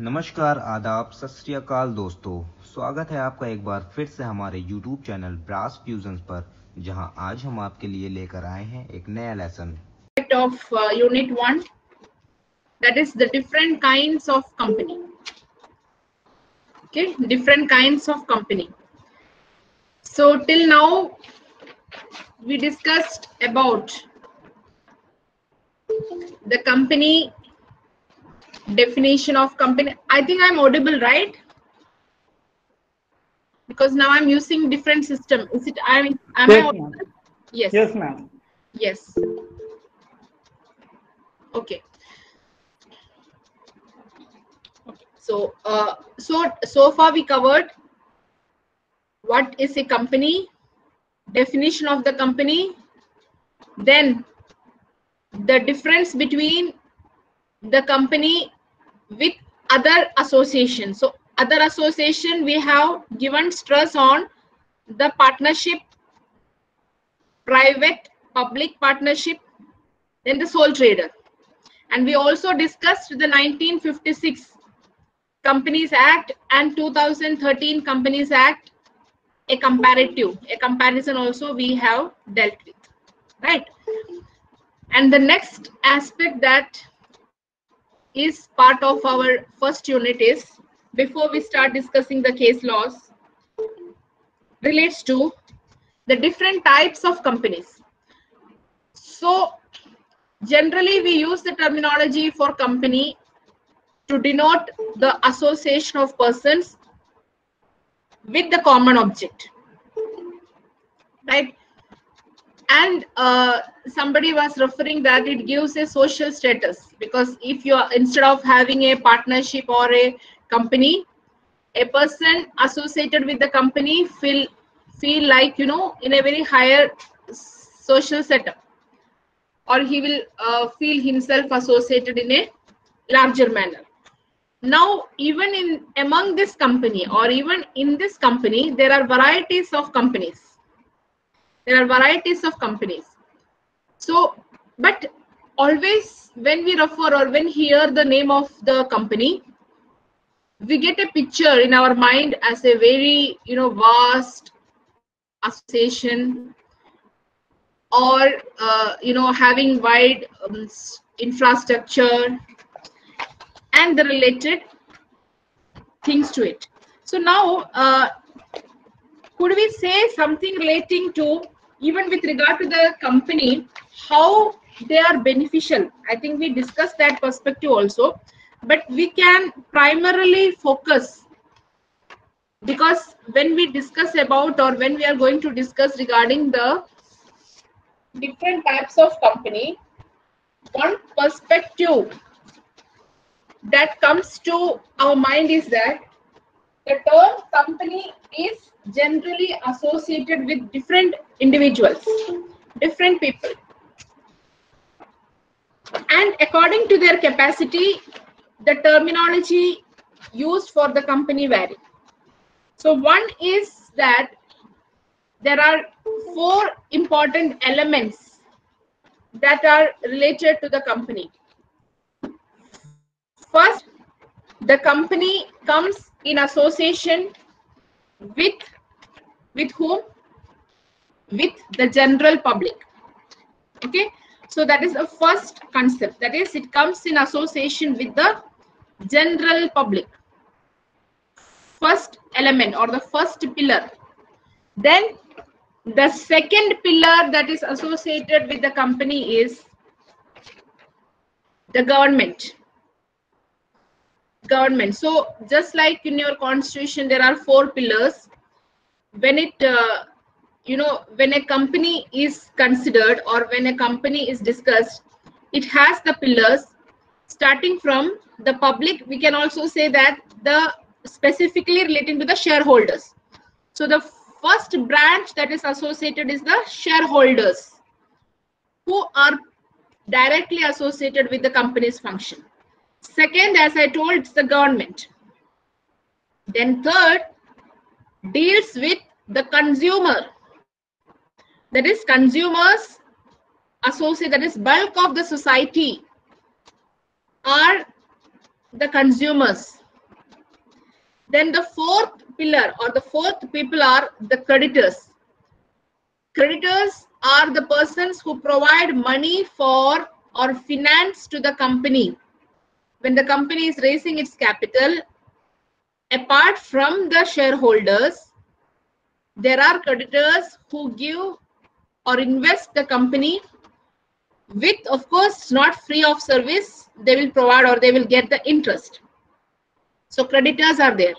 नमस्कार, आदाब, सत श्री अकाल दोस्तों। स्वागत है आपका एक बार फिर से हमारे YouTube चैनल ब्रास फ्यूजन्स पर, जहां आज हम आपके लिए लेकर आए हैं एक नया lesson of unit 1, that is the different kinds of company. Okay, different kinds of company. So till now we discussed about the company, definition of company. I think I'm audible, right? Because now I'm using different system. Is it? Am I Yes, audible? ma'am. Yes. Yes, ma'am. Yes. Okay. So so far we covered what is a company, definition of the company, then the difference between the company with other association. So other association, we have given stress on the partnership, private public partnership, then the sole trader. And we also discussed the 1956 Companies Act and 2013 Companies Act, a comparison also we have dealt with, right? And the next aspect that is part of our first unit is, before we start discussing the case laws, relates to the different types of companies. So generally we use the terminology for company to denote the association of persons with the common object, right? And somebody was referring that it gives a social status, because if you are, instead of having a partnership or a company, a person associated with the company feel like, you know, in a very higher social setup, or he will feel himself associated in a larger manner. Now even in among this company, or even in this company, there are varieties of companies. So but always when we refer or when hear the name of the company, we get a picture in our mind as a very, you know, vast association, or you know, having wide infrastructure and the related things to it. So now could we say something relating to, even with regard to the company, how they are beneficial? I think we discussed that perspective also, but we can primarily focus, because when we discuss about, or when we are going to discuss regarding the different types of company, one perspective that comes to our mind is that the term company is generally associated with different individuals, different people, and according to their capacity, the terminology used for the company vary. So one is that there are 4 important elements that are related to the company. First, the company comes in association with whom? With the general public. Okay, so that is the first concept, that is, it comes in association with the general public. First element, or the first pillar. Then the second pillar that is associated with the company is the government. So just like in your constitution there are 4 pillars, when it you know, when a company is considered or when a company is discussed, it has the pillars starting from the public. We can also say that the specifically relating to the shareholders. So the first branch that is associated is the shareholders, who are directly associated with the company's function. Second, as I told, it's the government. Then third deals with the consumer, that is consumers associate, that is bulk of the society are the consumers. Then the fourth pillar or the fourth people are the creditors. Creditors are the persons who provide money for or finance to the company. When the company is raising its capital, apart from the shareholders, there are creditors who give or invest the company with, of course, not free of service. They will provide or they will get the interest. So creditors are there.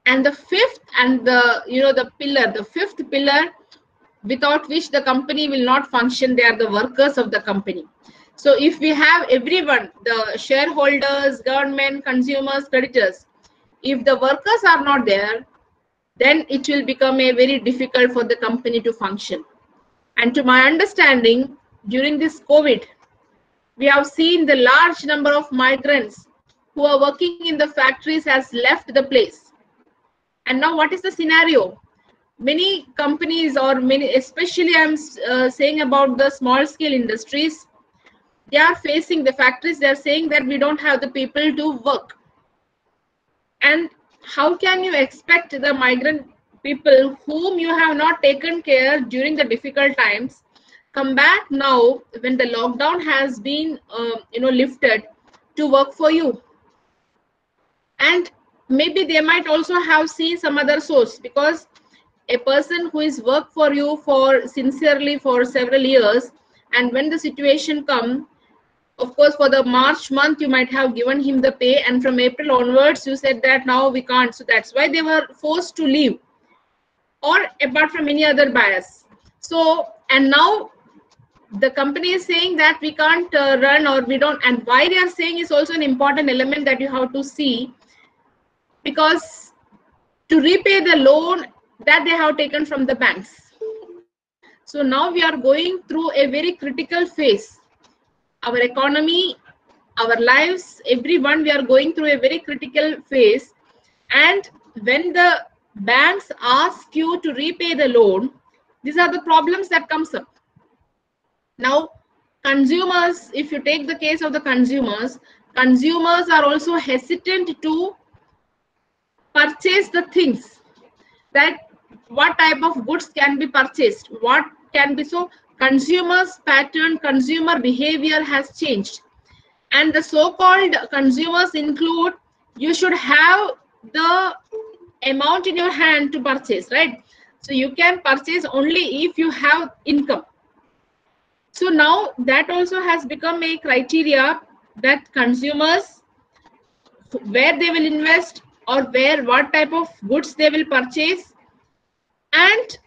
And the fifth and the fifth pillar without which the company will not function, they are the workers of the company. So if we have everyone, the shareholders, government, consumers, creditors, if the workers are not there, then it will become a very difficult for the company to function. And to my understanding, during this COVID, we have seen the large number of migrants who are working in the factories has left the place. And now what is the scenario? Many companies or many, especially I'm saying about the small scale industries, they are facing the factories, they are saying that we don't have the people to work. And how can you expect the migrant people whom you have not taken care during the difficult times come back now when the lockdown has been lifted to work for you? And maybe they might also have seen some other source, because a person who is worked for you for sincerely for several years, and when the situation comes, of course, for the March month, you might have given him the pay, and from April onwards, you said that now we can't. So that's why they were forced to leave, or apart from any other bias. So, and now the company is saying that we can't run or we don't, and why they are saying is also an important element that you have to see, because to repay the loan that they have taken from the banks. So now we are going through a very critical phase. Our economy, our lives, everyone, we are going through a very critical phase. And when the banks ask you to repay the loan, these are the problems that comes up. Now, consumers, if you take the case of the consumers are also hesitant to purchase the things, that what type of goods can be purchased, what can be. So consumers pattern, consumer behavior has changed, and the so-called consumers include, you should have the amount in your hand to purchase, right? So you can purchase only if you have income. So now that also has become a criteria, that consumers, where they will invest or what type of goods they will purchase. And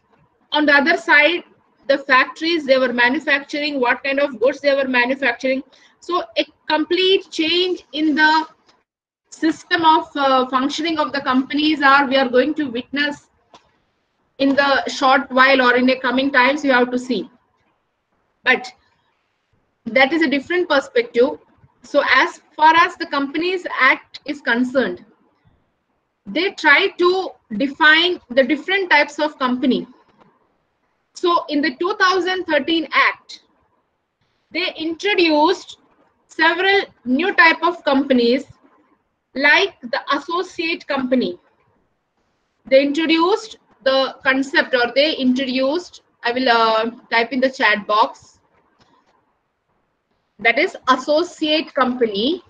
on the other side, the factories, they were manufacturing, what kind of goods they were manufacturing. So a complete change in the system of functioning of the companies we are going to witness in the short while, or in the coming times, you have to see. But that is a different perspective. So as far as the Companies Act is concerned, they try to define the different types of company. So in the 2013 Act, they introduced several new type of companies, like the associate company. They introduced the concept, or they introduced, I will type in the chat box, that is associate company,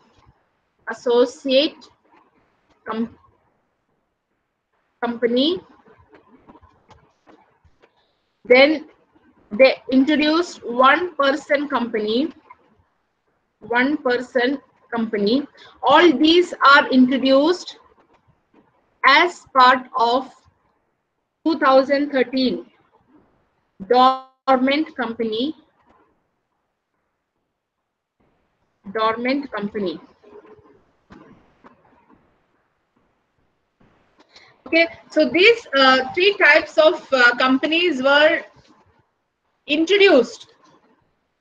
associate company. Then they introduced one person company. All these are introduced as part of 2013 dormant company. Okay, so these three types of companies were introduced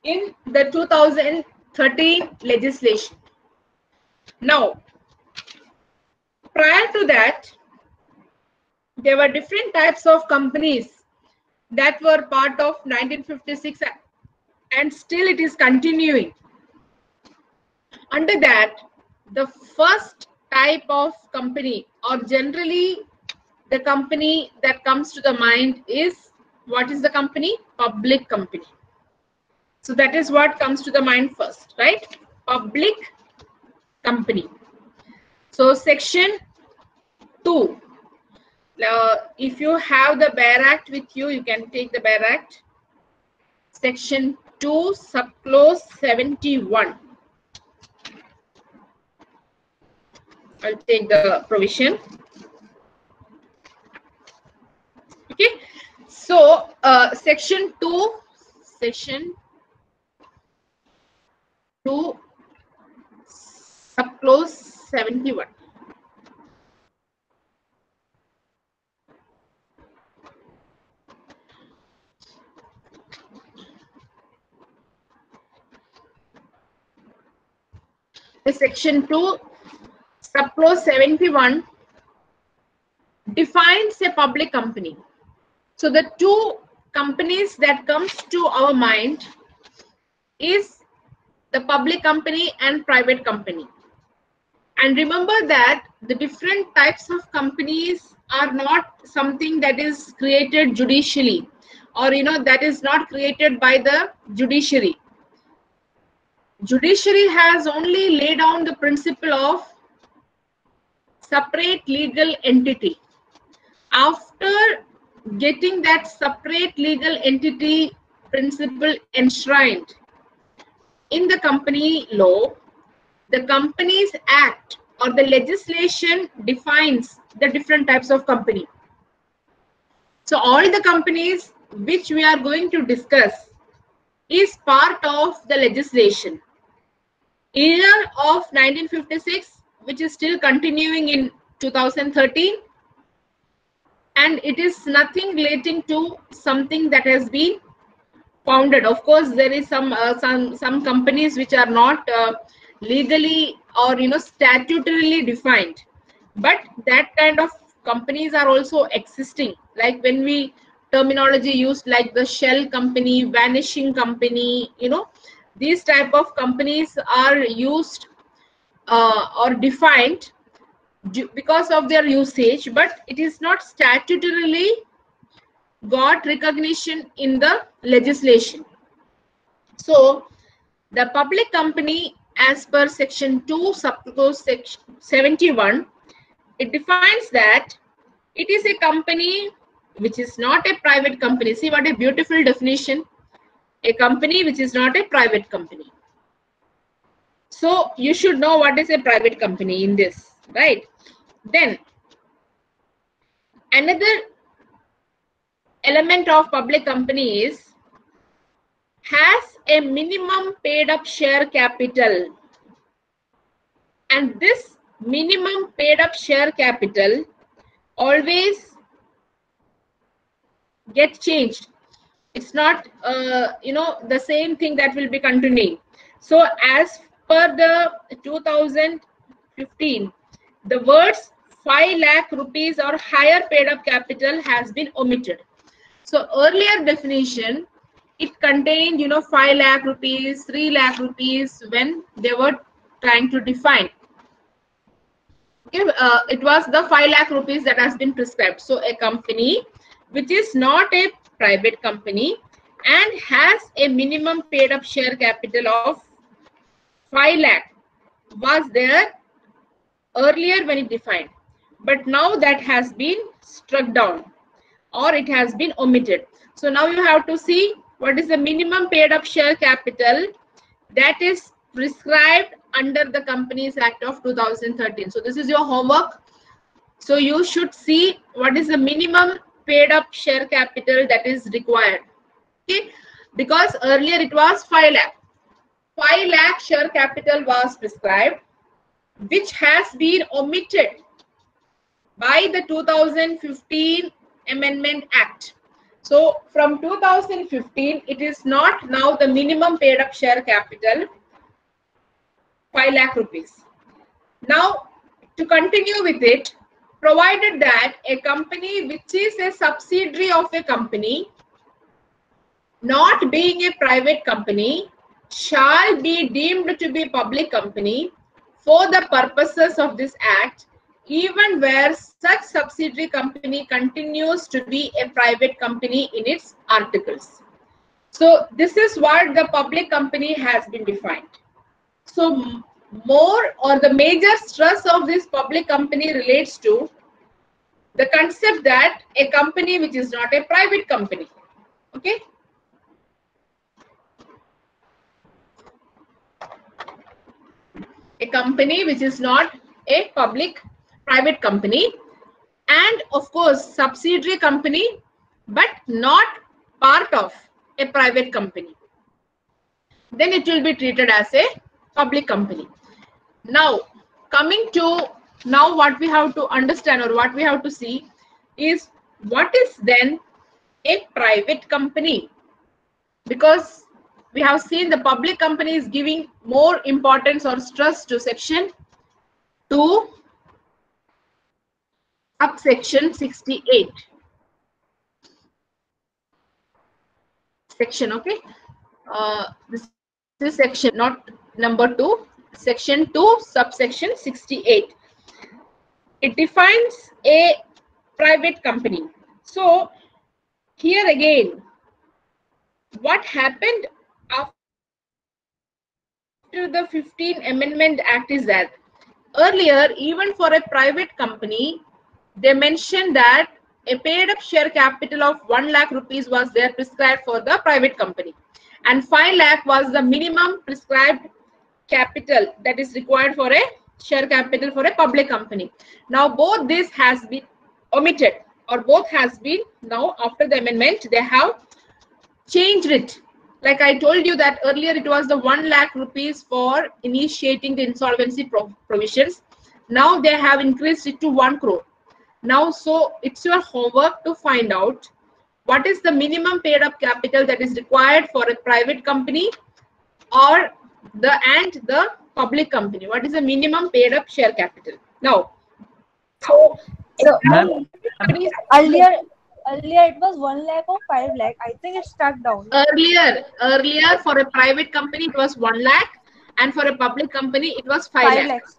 in the 2013 legislation. Now, prior to that, there were different types of companies that were part of 1956 Act, and still it is continuing. Under that, the first type of company, or generally the company that comes to the mind is, what is the company? Public company. So that is what comes to the mind first, right? Public company. So section 2. If you have the BEAR Act with you, you can take the BEAR Act. Section 2, subclause 71. I'll take the provision. Okay. So section 2, subclause 71. The section 2, subclause 71 defines a public company. So the two companies that comes to our mind is the public company and private company. And remember that the different types of companies are not something that is created judicially, or that is not created by the judiciary. Judiciary has only laid down the principle of separate legal entity. After getting that separate legal entity principle enshrined in the company law, the Companies Act or the legislation defines the different types of company. So all the companies which we are going to discuss is part of the legislation, either of 1956, which is still continuing in 2013, and it is nothing relating to something that has been founded. Of course, there is some companies which are not legally or statutorily defined, but that kind of companies are also existing. Like when we terminology used like the shell company, vanishing company, these type of companies are used or defined because of their usage, but it is not statutorily got recognition in the legislation. So the public company, as per section 2 subclause 71, it defines that it is a company which is not a private company. See what a beautiful definition. A company which is not a private company. So you should know what is a private company in this, right? Then another element of public company is has a minimum paid up share capital, and this minimum paid up share capital always get changed. It's not the same thing that will be continuing. So as per the 2015, the words 5 lakh rupees or higher paid up capital has been omitted. So earlier definition, it contained 5 lakh rupees, 3 lakh rupees when they were trying to define. Okay, it was the 5 lakh rupees that has been prescribed. So a company which is not a private company and has a minimum paid up share capital of 5 lakh was there earlier when it defined, but now that has been struck down or it has been omitted. So now you have to see what is the minimum paid up share capital that is prescribed under the Companies Act of 2013. So this is your homework. So you should see what is the minimum paid up share capital that is required. Okay, because earlier it was 5 lakh. 5 lakh share capital was prescribed, which has been omitted by the 2015 Amendment Act. So from 2015, it is not now the minimum paid up share capital 5 lakh rupees. Now to continue with it, provided that a company which is a subsidiary of a company, not being a private company, shall be deemed to be public company for the purposes of this act, even where such subsidiary company continues to be a private company in its articles. So this is what the public company has been defined. So more or the major stress of this public company relates to the concept that a company which is not a private company, okay, a company which is not a public private company, and of course subsidiary company but not part of a private company, then it will be treated as a public company. Now coming to now what we have to understand or what we have to see is what is then a private company, because we have seen the public company is giving more importance or stress to section 2 subsection 68 section, okay, this is section not number 2, section 2 subsection 68. It defines a private company. So here again, what happened after the 15th Amendment Act is that earlier, even for a private company, they mentioned that a paid up share capital of 1 lakh rupees was there prescribed for the private company, and 5 lakh was the minimum prescribed capital that is required for a share capital for a public company. Now both this has been omitted, or both has been, now after the amendment they have changed it. Like I told you that earlier it was the 1 lakh rupees for initiating the insolvency provisions. Now they have increased it to 1 crore. Now, so it's your homework to find out what is the minimum paid up capital that is required for a private company or the public company. What is the minimum paid up share capital? Now, so earlier it was 1 lakh or 5 lakh. I think it's stuck down. Earlier for a private company it was 1 lakh, and for a public company it was 5 lakhs.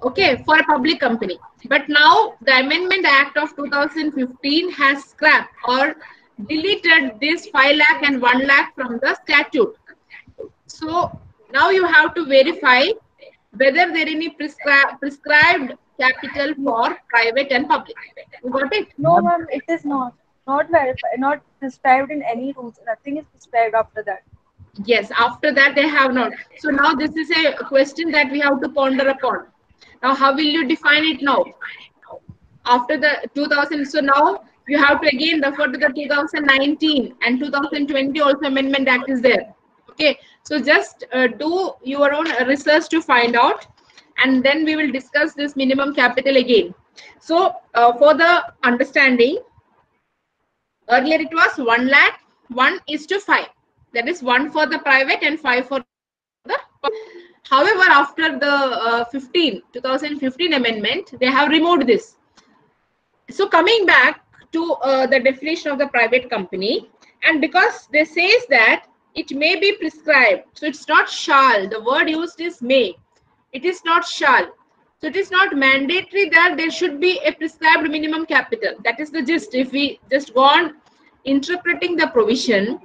Okay, for a public company. But now the Amendment Act of 2015 has scrapped or deleted this 5 lakh and 1 lakh from the statute. So now you have to verify whether there is any prescribed capital for private and public. You got it? No, ma'am, it is not verified, not prescribed in any rules. Nothing is prescribed after that. Yes, after that they have not. So now this is a question that we have to ponder upon. Now, how will you define it now? After the 2000, so now you have to again refer to the 2019 and 2020 also Amendment Act is there. Okay, so just do your own research to find out, and then we will discuss this minimum capital again. So for the understanding, earlier it was 1 lakh, 1:5. That is 1 for the private and 5 for the public. However, after the 2015 amendment, they have removed this. So coming back to the definition of the private company, and because they says that it may be prescribed, so it's not shall, the word used is may, it is not shall. So it is not mandatory that there should be a prescribed minimum capital. That is the gist. If we just go on interpreting the provision,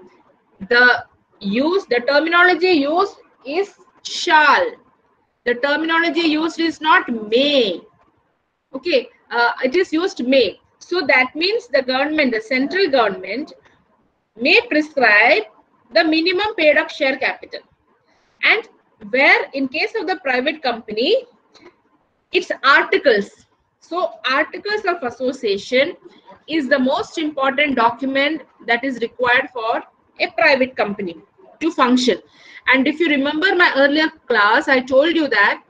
the terminology used is shall. The terminology used is not may. Okay, it is used may. So that means the government, the central government, may prescribe the minimum paid up share capital. And where in case of the private company, it's articles. So articles of association is the most important document that is required for a private company to function. And if you remember my earlier class, I told you that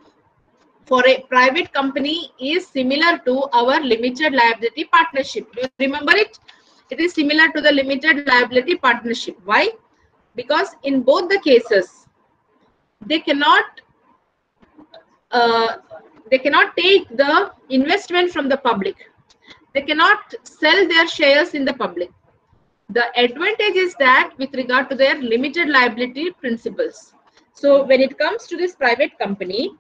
for a private company is similar to our limited liability partnership. Do you remember it? It is similar to the limited liability partnership. Why? Because in both the cases, they cannot take the investment from the public. They cannot sell their shares in the public. The advantage is that with regard to their limited liability principles. So when it comes to this private company,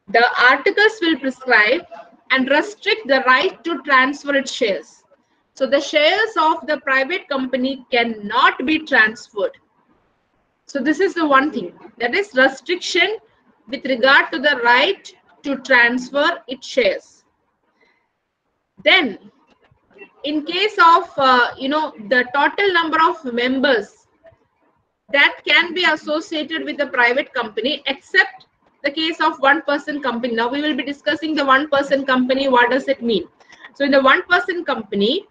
The articles will prescribe and restrict the right to transfer its shares. So the shares of the private company cannot be transferred. So this is the one thing, that is restriction with regard to the right to transfer its shares. Then in case of the total number of members that can be associated with the private company, except the case of one-person company. Now we will be discussing the one-person company. What does it mean? So in the one-person company,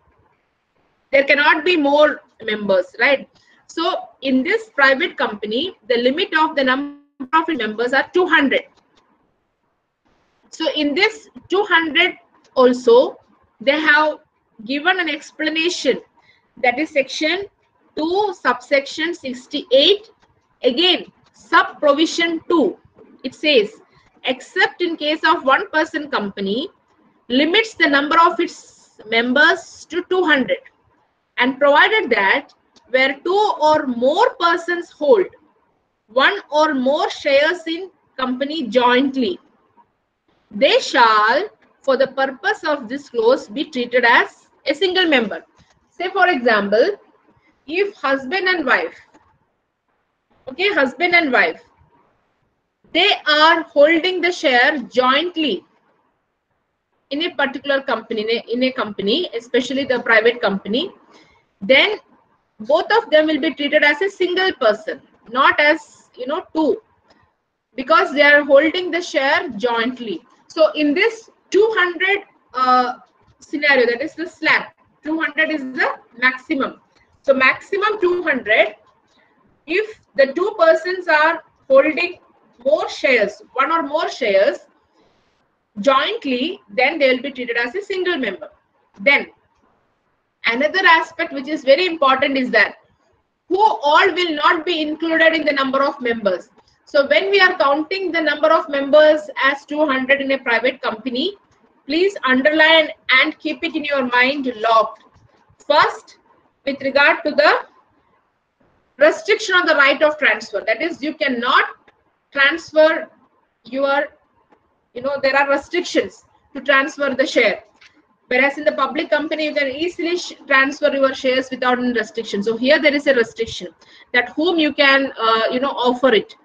there cannot be more members, right? So in this private company, the limit of the number of members are 200. So in this 200 also, they have given an explanation, that is section 2 subsection 68, again sub provision 2. It says, except in case of one-person company, limits the number of its members to 200, and provided that where 2 or more persons hold 1 or more shares in company jointly, they shall, for the purpose of this clause, be treated as a single member. Say for example, if husband and wife, husband and wife, they are holding the share jointly in a particular company, in a company, especially the private company, then both of them will be treated as a single person, not as two, because they are holding the share jointly. So in this 200 scenario, that is the slab, 200 is the maximum. So maximum 200, if the two persons are holding more shares, 1 or more shares jointly, then they will be treated as a single member. Then another aspect which is very important is that who all will not be included in the number of members. So when we are counting the number of members as 200 in a private company, please underline and keep it in your mind locked. First, with regard to the restriction on the right of transfer, that is, you cannot transfer your, there are restrictions to transfer the share. Whereas in the public company, you can easily transfer your shares without any restriction. So here there is a restriction that whom you can, offer it.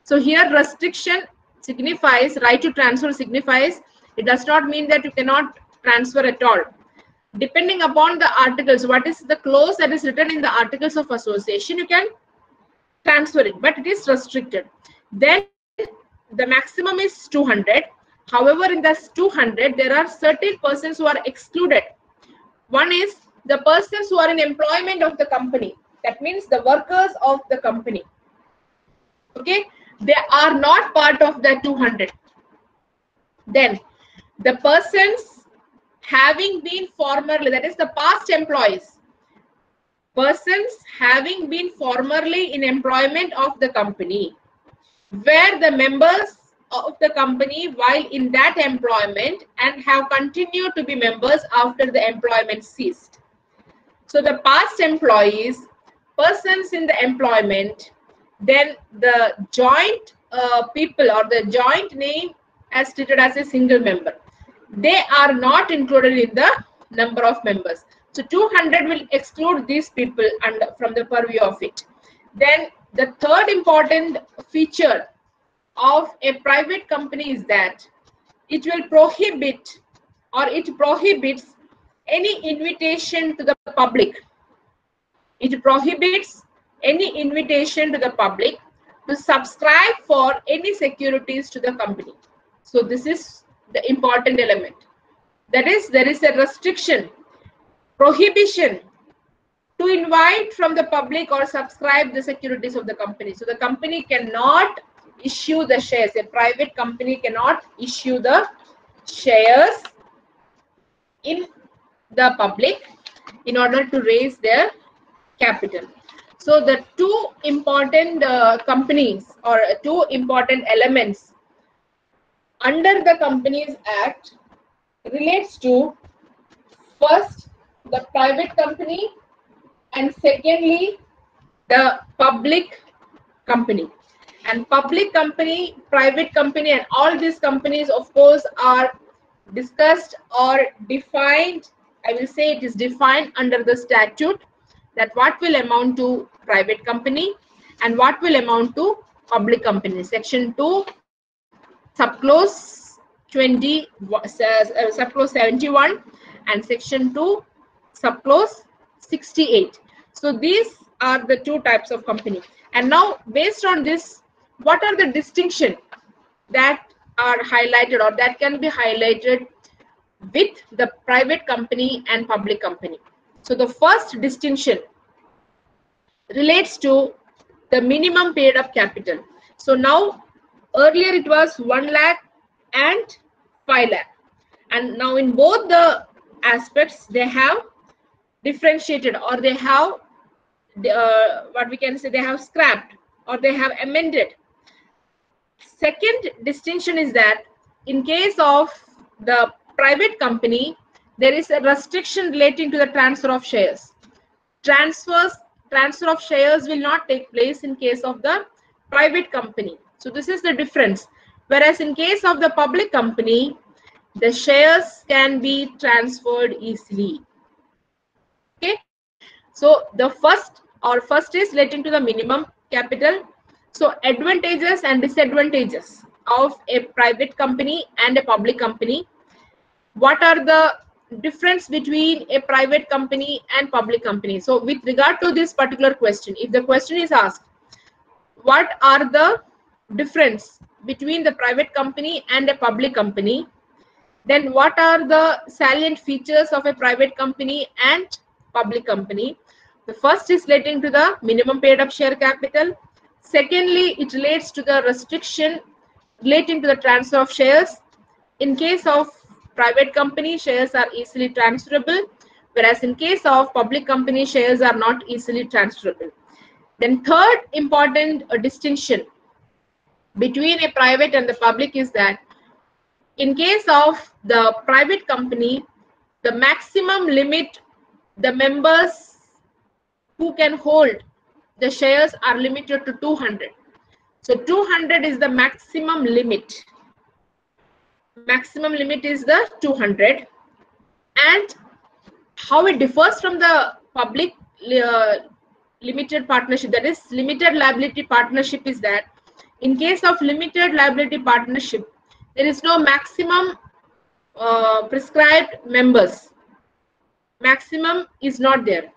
So here restriction signifies, right to transfer signifies, it does not mean that you cannot transfer at all. Depending upon the articles, what is the clause that is written in the articles of association, you can transfer it, but it is restricted. Then the maximum is 200. However, in this 200, there are certain persons who are excluded. One is the persons who are in employment of the company. That means the workers of the company. Okay, they are not part of the 200. Then the persons having been formerly, that is the past employees, persons having been formerly in employment of the company, where the members of the company while in that employment and have continued to be members after the employment ceased. So the past employees, persons in the employment, then the joint people or the joint name as treated as a single member, they are not included in the number of members. So 200 will exclude these people and from the purview of it. Then the third important feature of a private company is that it will prohibit, or it prohibits any invitation to the public. It prohibits any invitation to the public to subscribe for any securities to the company. So this is the important element. That is, there is a restriction, prohibition to invite from the public or subscribe the securities of the company. So the company cannot issue the shares. A private company cannot issue the shares in the public in order to raise their capital. So the two important companies or two important elements under the Companies Act relates to, first, the private company, and secondly, the public company. And public company, private company, and all these companies, of course, are discussed or defined. I will say it is defined under the statute, that what will amount to private company and what will amount to public company. Section 2, subclause 20, subclause 71, and section 2, subclause 68. So these are the two types of company. And now, based on this, what are the distinctions that are highlighted or that can be highlighted with the private company and public company? So the first distinction relates to the minimum paid up capital. So now, earlier it was 1 lakh and 5 lakh, and now in both the aspects they have differentiated, or they have what we can say, they have scrapped or they have amended. Second distinction is that in case of the private company, there is a restriction relating to the transfer of shares. Transfer of shares will not take place in case of the private company. So this is the difference. Whereas in case of the public company, the shares can be transferred easily. Okay. So the first is relating to the minimum capital. So advantages and disadvantages of a private company and a public company. What are the difference between a private company and public company? So with regard to this particular question, if the question is asked, what are the difference between the private company and a public company, then what are the salient features of a private company and public company? The first is relating to the minimum paid up share capital. Secondly, it relates to the restriction relating to the transfer of shares. In case of private company, shares are easily transferable, whereas in case of public company, shares are not easily transferable. Then third important distinction between a private and the public is that in case of the private company, the maximum limit the members who can hold the shares are limited to 200. So 200 is the maximum limit. Maximum limit is the 200. And how it differs from the public limited partnership, that is limited liability partnership, is that in case of limited liability partnership, there is no maximum prescribed members. Maximum is not there.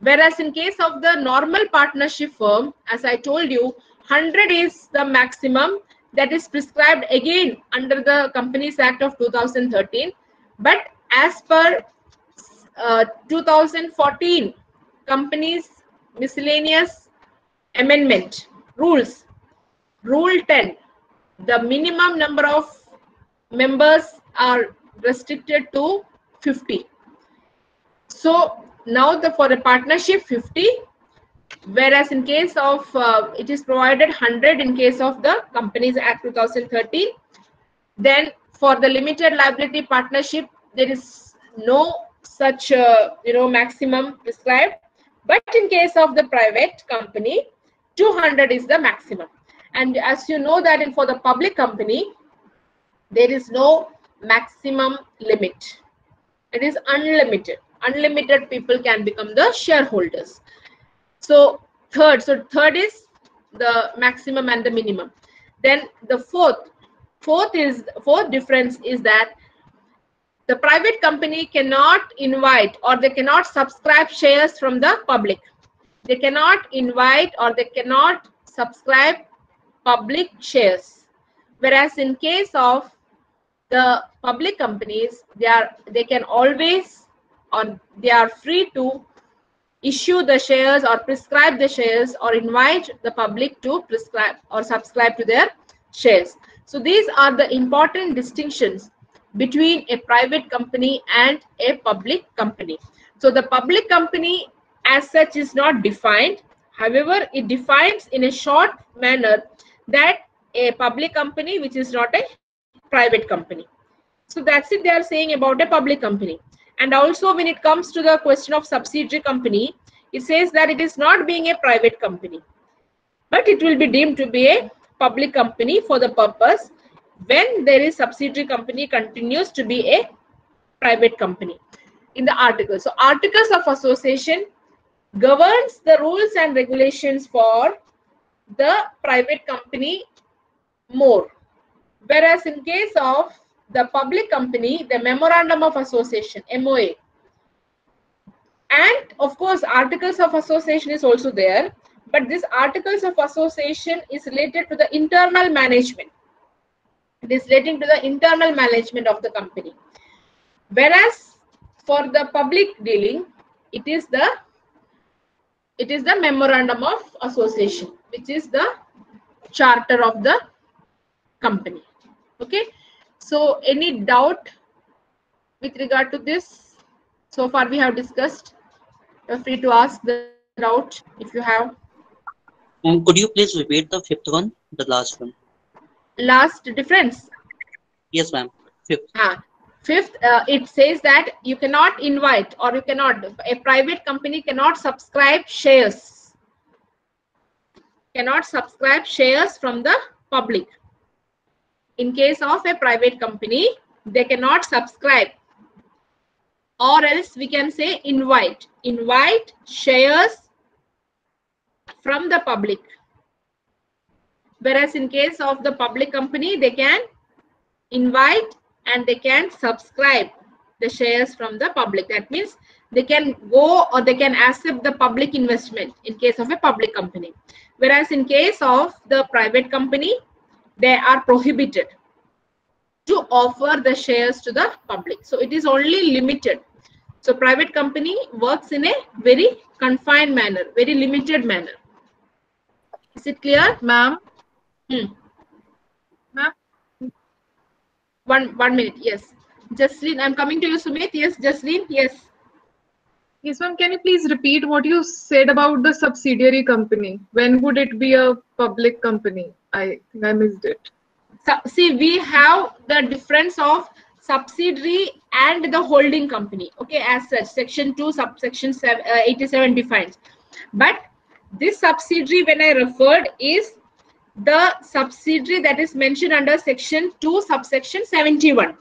Whereas in case of the normal partnership firm, as I told you, 100 is the maximum that is prescribed again under the Companies Act of 2013. But as per 2014 Companies Miscellaneous Amendment Rules, Rule 10, the minimum number of members are restricted to 50. So now for the partnership 50, whereas in case of it is provided 100 in case of the Companies Act 2013. Then for the limited liability partnership, there is no such maximum prescribed. But in case of the private company, 200 is the maximum. And as you know that for the public company, there is no maximum limit. It is unlimited. Unlimited people can become the shareholders. So third is the maximum and the minimum. Then the fourth difference is that the private company cannot invite or they cannot subscribe shares from the public. They cannot invite or they cannot subscribe public shares. Whereas in case of the public companies, they can always, or they are free to issue the shares or prescribe the shares or invite the public to prescribe or subscribe to their shares. So these are the important distinctions between a private company and a public company. So the public company as such is not defined. However, it defines in a short manner that a public company which is not a private company. So that's it they are saying about a public company. And also when it comes to the question of subsidiary company, it says that it is not being a private company. but it will be deemed to be a public company for the purpose when there is subsidiary company continues to be a private company in the articles. So articles of association governs the rules and regulations for the private company more, whereas in case of the public company, the memorandum of association, MOA, and of course articles of association is also there, but this articles of association is related to the internal management. It is relating to the internal management of the company, whereas for the public dealing, it is the memorandum of association, which is the charter of the company. Okay, so any doubt with regard to this? So far we have discussed. You're free to ask the doubt if you have. Could you please repeat the fifth one, the last one? Last difference? Yes, ma'am. Fifth. Fifth, it says that you cannot invite, or you cannot, a private company cannot subscribe shares. Cannot subscribe shares from the public. In case of a private company, they cannot subscribe, or else we can say invite shares from the public. Whereas in case of the public company, they can invite and they can subscribe the shares from the public. That means they can go or they can accept the public investment in case of a public company. Whereas in case of the private company, they are prohibited to offer the shares to the public. So it is only limited. So private company works in a very confined manner, very limited manner. Is it clear? Ma'am? Ma'am? One minute, yes. Jasleen, I'm coming to you, Sumit. Yes, Jasleen, yes. Yes, ma'am. Can you please repeat what you said about the subsidiary company? When would it be a public company? I think I missed it. So, see, we have the difference of subsidiary and the holding company. Okay, as such, section 2, subsection 87 defines. But this subsidiary, when I referred, is the subsidiary that is mentioned under section 2, subsection 71.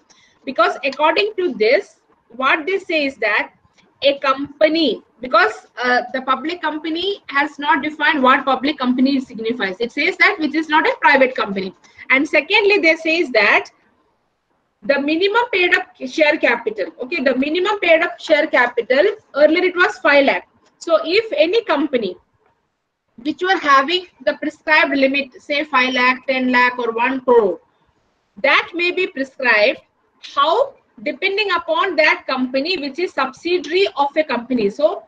Because according to this, what they say is that a company, because the public company has not defined what public company signifies. It says that which is not a private company. And secondly, they says that the minimum paid up share capital, okay, the minimum paid up share capital, earlier it was 5 lakh. So if any company which were having the prescribed limit, say 5 lakh, 10 lakh or 1 crore, that may be prescribed. How? Depending upon that company which is subsidiary of a company. So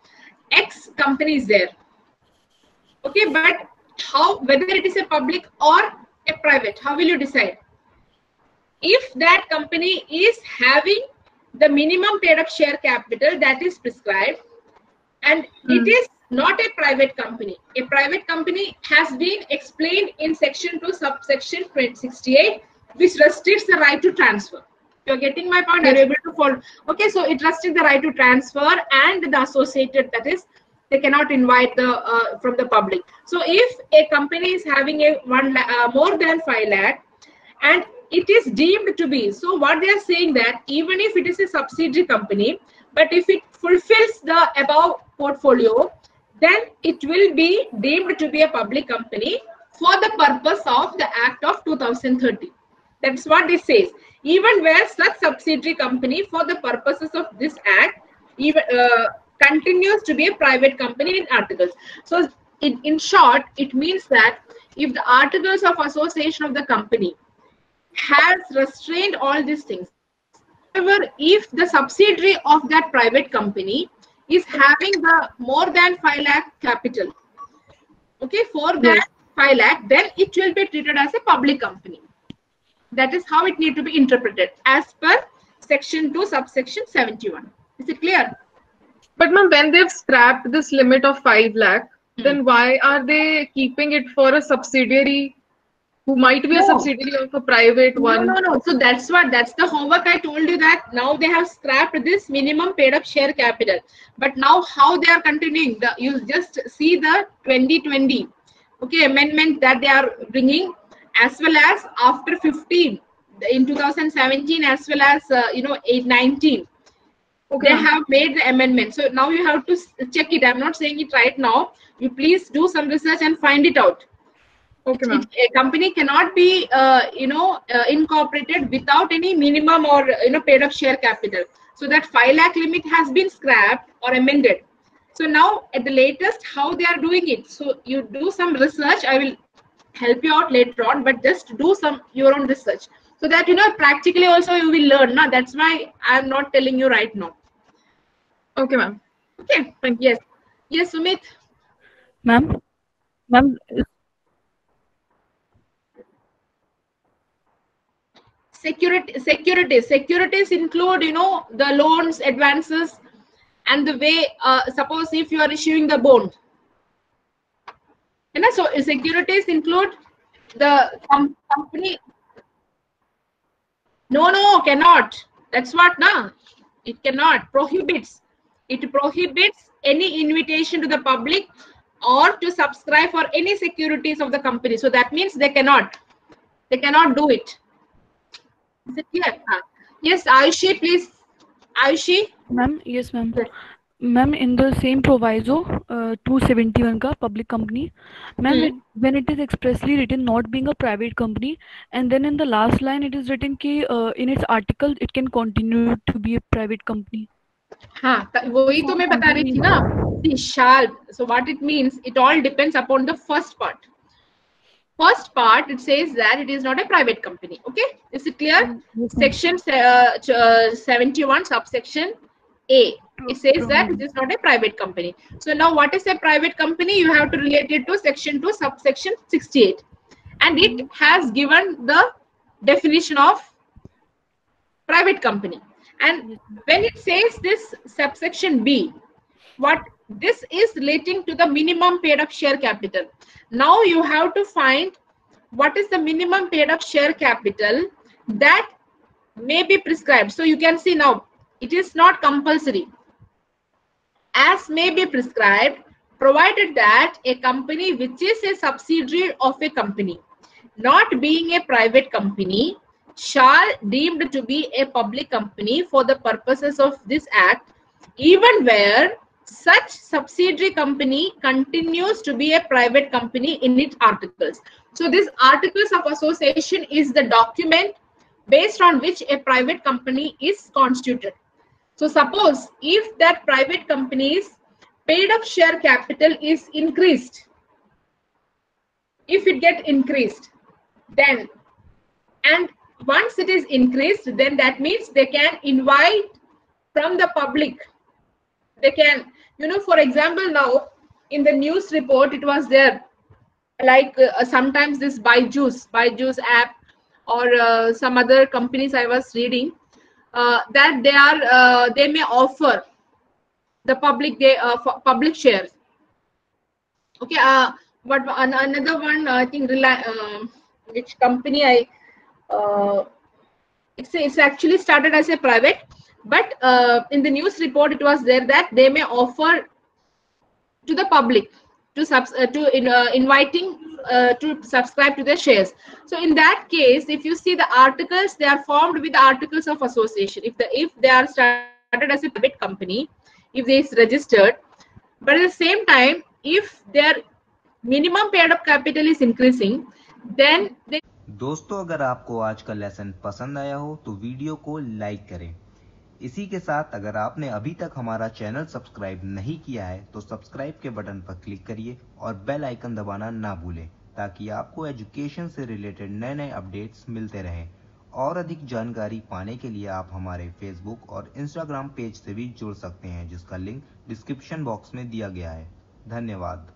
X company is there. Okay, but how, whether it is a public or a private, how will you decide? If that company is having the minimum paid up share capital that is prescribed, and it is not a private company. A private company has been explained in section 2, subsection 68, which restricts the right to transfer. You're getting my point? Are you able to follow? Okay, so it restricts the right to transfer and the associated, that is, they cannot invite the from the public. So if a company is having a more than 5 lakh and it is deemed to be, so what they are saying that even if it is a subsidiary company, but if it fulfills the above portfolio, then it will be deemed to be a public company for the purpose of the Act of 2013. That's what it says. Even where such subsidiary company for the purposes of this Act even continues to be a private company in articles. So in short, it means that if the articles of association of the company has restrained all these things, however, if the subsidiary of that private company is having the more than 5 lakh capital, okay, for that 5 lakh, then it will be treated as a public company. That is how it need to be interpreted as per section 2, subsection 71. Is it clear? But ma'am, when they've scrapped this limit of 5 lakh, then why are they keeping it for a subsidiary who might be a subsidiary of a private one? No. So that's the homework I told you, that now they have scrapped this minimum paid up share capital. But now how they are continuing, you just see the 2020. Okay, amendment that they are bringing, as well as after 15 in 2017, as well as 19. Okay, They ma'am. have made the amendment. So now you have to check it. I'm not saying it right now. You please do some research and find it out. Okay, ma'am. A company cannot be incorporated without any minimum or paid up share capital. So that 5 lakh limit has been scrapped or amended. So now at the latest, how they are doing it. So you do some research. I will help you out later on, but just do some your own research, so that practically also you will learn. Now that's why I'm not telling you right now. Okay, ma'am. Okay. Thank you. Yes, Sumit. Ma'am, Securities include the loans, advances, and the way, suppose if you are issuing the bond, so securities include the company. No, cannot. That's what, na. It cannot. Prohibits. It prohibits any invitation to the public or to subscribe for any securities of the company. So that means they cannot do it. Is it clear? Yes, Ayushi, please. Ayushi. ma'am, yes, ma'am. Yes. Ma'am, in the same proviso, 271 ka public company, ma'am, when it is expressly written not being a private company, and then in the last line it is written ki in its article it can continue to be a private company. हाँ, वही तो मैं बता रही थी ना. See, shall. So what it means, it all depends upon the first part. First part, it says that it is not a private company. Okay, is it clear? Section 71, subsection A. It says that it is not a private company. So now, what is a private company? You have to relate it to section 2, subsection 68, and it has given the definition of private company. And when it says this subsection B, what this is relating to the minimum paid up share capital. Now you have to find what is the minimum paid up share capital that may be prescribed. So you can see now it is not compulsory, as may be prescribed, provided that a company which is a subsidiary of a company, not being a private company, shall deemed to be a public company for the purposes of this act, even where such subsidiary company continues to be a private company in its articles. So this articles of association is the document based on which a private company is constituted. So suppose if that private company's paid up share capital is increased, if it get increased, then, and once it is increased, then that means they can invite from the public. They can, for example, now in the news report, it was there, like sometimes this Byju's app or some other companies I was reading, that they may offer the public public shares. Okay, but another one, I think, which company it's actually started as a private, but in the news report it was there that they may offer to the public to inviting to subscribe to their shares. So in that case, if you see the articles, they are formed with the articles of association. If they are started as a private company, if they is registered, but at the same time, if their minimum paid up capital is increasing, then they. दोस्तों, अगर आपको आज का lesson पसंद आया हो तो video को लाइक करें। इसी के साथ अगर आपने अभी तक हमारा चैनल सब्सक्राइब नहीं किया है तो सब्सक्राइब के बटन पर क्लिक करिए और बेल आइकन दबाना ना भूलें, ताकि आपको एजुकेशन से रिलेटेड नए नए अपडेट्स मिलते रहें। और अधिक जानकारी पाने के लिए आप हमारे फेसबुक और इंस्टाग्राम पेज से भी जुड़ सकते हैं, जिसका लिंक डिस्क्रिप्शन बॉक्स में दिया गया है। धन्यवाद।